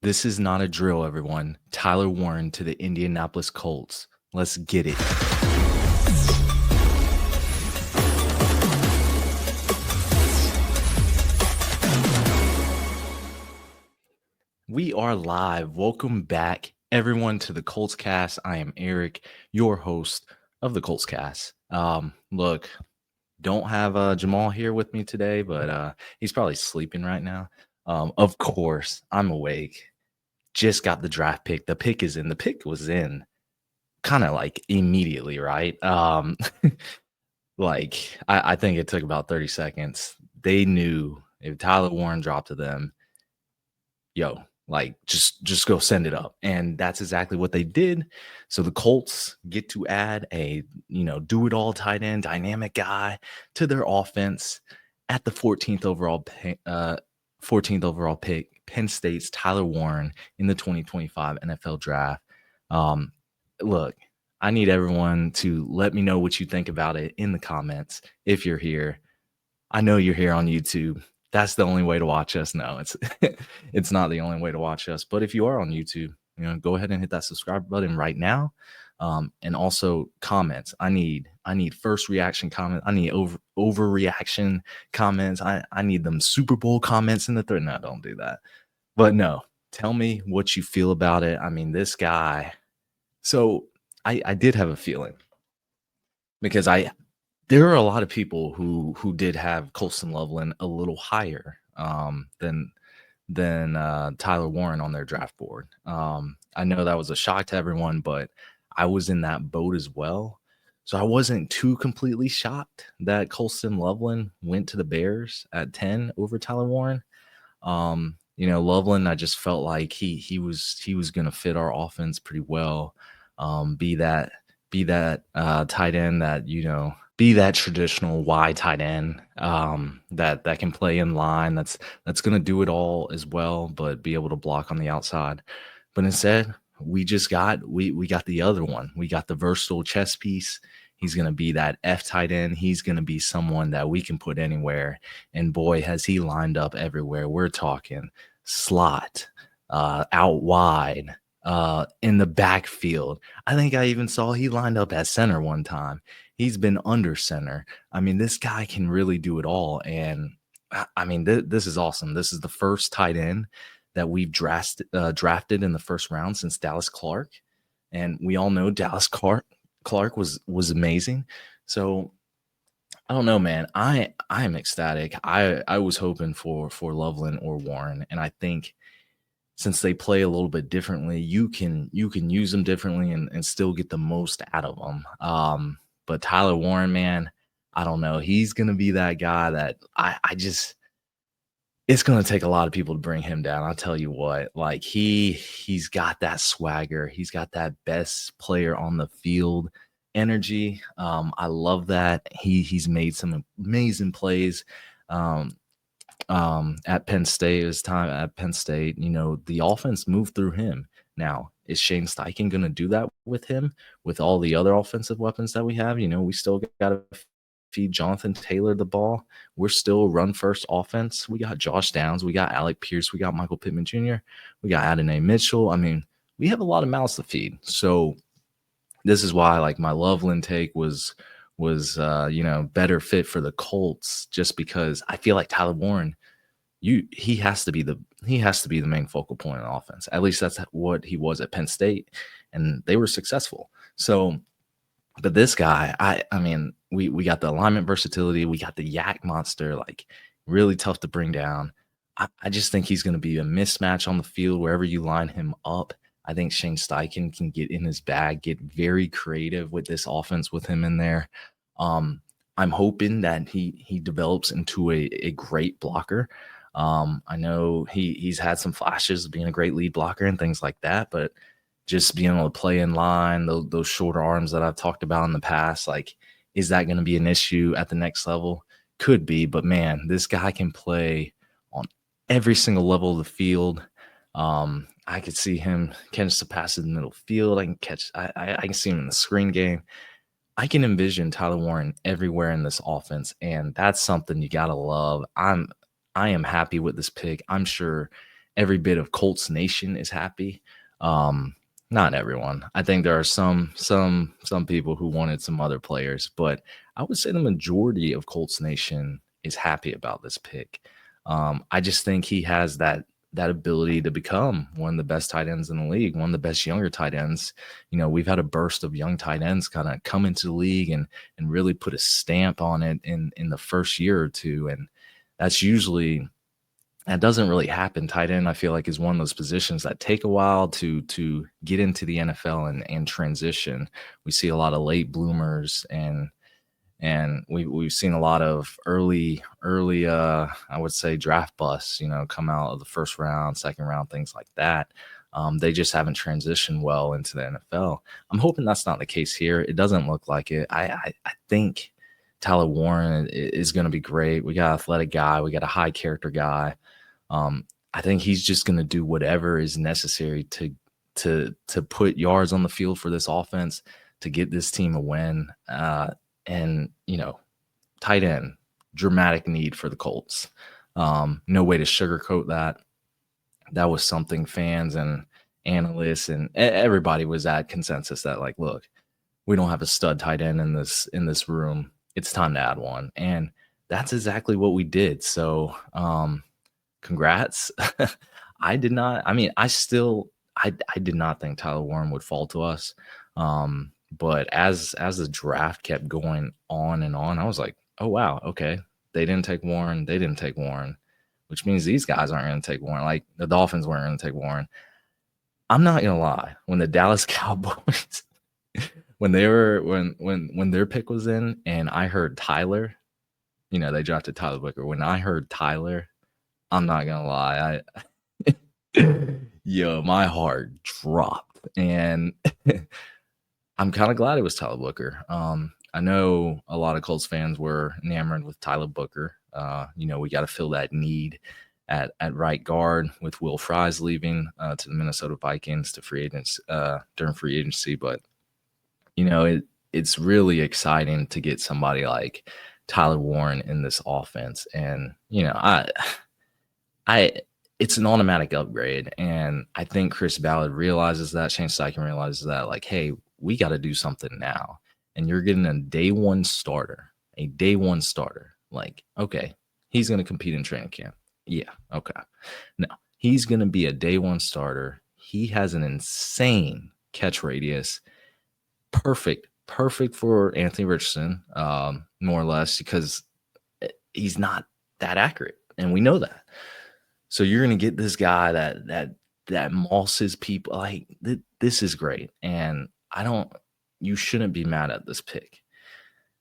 This is not a drill, everyone. Tyler Warren to the Indianapolis Colts. Let's get it. We are live. Welcome back, everyone, to the Colts Cast. I am Eric, your host of the Colts Cast. Look, don't have Jamal here with me today, but he's probably sleeping right now. Of course, I'm awake. Just got the draft pick. The pick is in. The pick was in kind of like immediately, right? I think it took about 30 seconds. They knew if Tyler Warren dropped to them, just go send it up. And that's exactly what they did. So the Colts get to add a, do it all tight end, dynamic guy to their offense at the 14th overall pick, Penn State's Tyler Warren in the 2025 NFL draft. Look, I need everyone to let me know what you think about it in the comments if you're here. I know you're here on YouTube. That's the only way to watch us. No, it's not the only way to watch us. But if you are on YouTube, go ahead and hit that subscribe button right now. And also comments. I need first reaction comments. I need overreaction comments. I need them Super Bowl comments in the thread. No, don't do that. But no, tell me what you feel about it. I mean, this guy. So I did have a feeling because there are a lot of people who did have Colston Loveland a little higher than Tyler Warren on their draft board. I know that was a shock to everyone, but I was in that boat as well. So I wasn't too completely shocked that Colston Loveland went to the Bears at 10 over Tyler Warren. Loveland, I just felt like he was going to fit our offense pretty well. Be that tight end that be that traditional Y tight end that can play in line. That's going to do it all as well, but be able to block on the outside. But instead, we got the other one. We got the versatile chess piece. He's going to be that F tight end. He's going to be someone that we can put anywhere. And boy, has he lined up everywhere. We're talking slot, out wide, in the backfield. I think I even saw he lined up at center one time. He's been under center. I mean, this guy can really do it all. And I mean, this is awesome. This is the first tight end that we've drafted in the first round since Dallas Clark. And we all know Dallas Clark was amazing. So I don't know, man. I am ecstatic. I was hoping for Loveland or Warren. And I think since they play a little bit differently, you can use them differently and still get the most out of them. But Tyler Warren, man, I don't know. He's going to be that guy that it's going to take a lot of people to bring him down. I'll tell you what, like he's got that swagger. He's got that best player on the field energy. I love that. He's made some amazing plays. At Penn State, his time at Penn State, the offense moved through him. Now, is Shane Steichen going to do that with him, with all the other offensive weapons that we have? We still got to feed Jonathan Taylor the ball. We're still run-first offense. We got Josh Downs. We got Alec Pierce. We got Michael Pittman Jr. We got Adonai Mitchell. I mean, we have a lot of mouths to feed. So this is why, like, my Loveland take was better fit for the Colts, just because I feel like Tyler Warren, he has to be the main focal point of offense. At least that's what he was at Penn State, and they were successful. So, but this guy, I mean, we got the alignment versatility, we got the yak monster, like really tough to bring down. I just think he's going to be a mismatch on the field wherever you line him up. I think Shane Steichen can get in his bag, get very creative with this offense with him in there. I'm hoping that he develops into a great blocker. I know he's had some flashes of being a great lead blocker and things like that, but just being able to play in line, those shorter arms that I've talked about in the past, like, is that going to be an issue at the next level? Could be, but man, this guy can play on every single level of the field. I could see him catch the pass in the middle field. I can see him in the screen game. I can envision Tyler Warren everywhere in this offense, and that's something you gotta love. I am happy with this pick. I'm sure every bit of Colts Nation is happy. Um, Not everyone. I think there are some people who wanted some other players, but I would say the majority of Colts Nation is happy about this pick. I just think he has that ability to become one of the best tight ends in the league, one of the best younger tight ends. You know, we've had a burst of young tight ends kind of come into the league and really put a stamp on it in the first year or two. And that's usually that doesn't really happen. Tight end, I feel like, is one of those positions that take a while to get into the NFL and transition. We see a lot of late bloomers and we've seen a lot of early I would say draft busts, you know, come out of the first round, second round, things like that. They just haven't transitioned well into the NFL. I'm hoping that's not the case here. It doesn't look like it. I think Tyler Warren is going to be great. We got an athletic guy. We got a high character guy. I think he's just going to do whatever is necessary to put yards on the field for this offense, to get this team a win. And, you know, tight end, dramatic need for the Colts. No way to sugarcoat that. That was something fans and analysts and everybody was at consensus that, like, look, we don't have a stud tight end in this room. It's time to add one. And that's exactly what we did. So congrats. I did not think Tyler Warren would fall to us. But as the draft kept going on and on, I was like, oh, wow, okay. They didn't take Warren. They didn't take Warren, which means these guys aren't going to take Warren. Like the Dolphins weren't going to take Warren. I'm not going to lie. When the Dallas Cowboys, when their pick was in and I heard Tyler, you know, they drafted Tyler Booker. When I heard Tyler, I'm not going to lie. Yo, my heart dropped. And I'm kind of glad it was Tyler Booker. I know a lot of Colts fans were enamored with Tyler Booker. You know, we got to fill that need at right guard with Will Fries leaving to the Minnesota Vikings to free agents during free agency. But, you know, it's really exciting to get somebody like Tyler Warren in this offense. And, you know, it's an automatic upgrade. And I think Chris Ballard realizes that. Shane Steichen realizes that, like, hey, we got to do something now. And you're getting a day one starter. Like, okay, he's going to compete in training camp. Yeah, okay. No, he's going to be a day one starter. He has an insane catch radius. Perfect for Anthony Richardson, more or less, because he's not that accurate. And we know that. So you're going to get this guy that mosses people. Like, this is great. And you shouldn't be mad at this pick.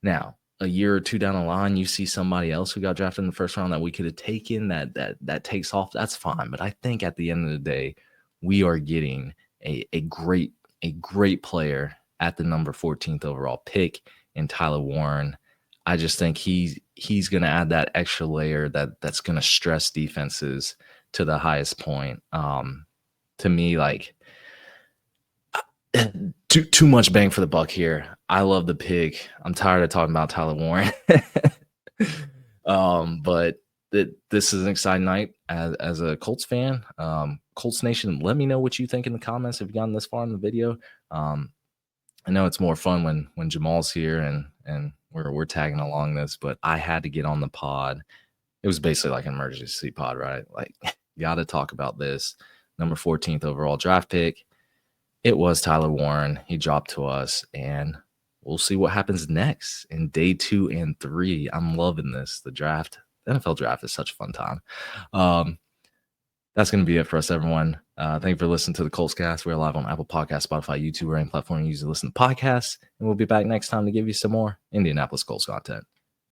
Now, a year or two down the line, you see somebody else who got drafted in the first round that we could have taken that takes off. That's fine. But I think at the end of the day, we are getting a great player at the number 14th overall pick in Tyler Warren. I just think he's going to add that extra layer that's going to stress defenses to the highest point. To me, like, too much bang for the buck here. I love the pick. I'm tired of talking about Tyler Warren. But this is an exciting night as a Colts fan. Colts Nation, let me know what you think in the comments if you've gotten this far in the video. I know it's more fun when Jamal's here and we're tagging along this, but I had to get on the pod. It was basically like an emergency pod, right? Like, got to talk about this. Number 14th overall draft pick. It was Tyler Warren. He dropped to us, and we'll see what happens next in day 2 and 3. I'm loving this. The NFL draft is such a fun time. That's going to be it for us, everyone. Thank you for listening to the Colts Cast. We're live on Apple Podcasts, Spotify, YouTube, or any platform you use to listen to podcasts. And we'll be back next time to give you some more Indianapolis Colts content.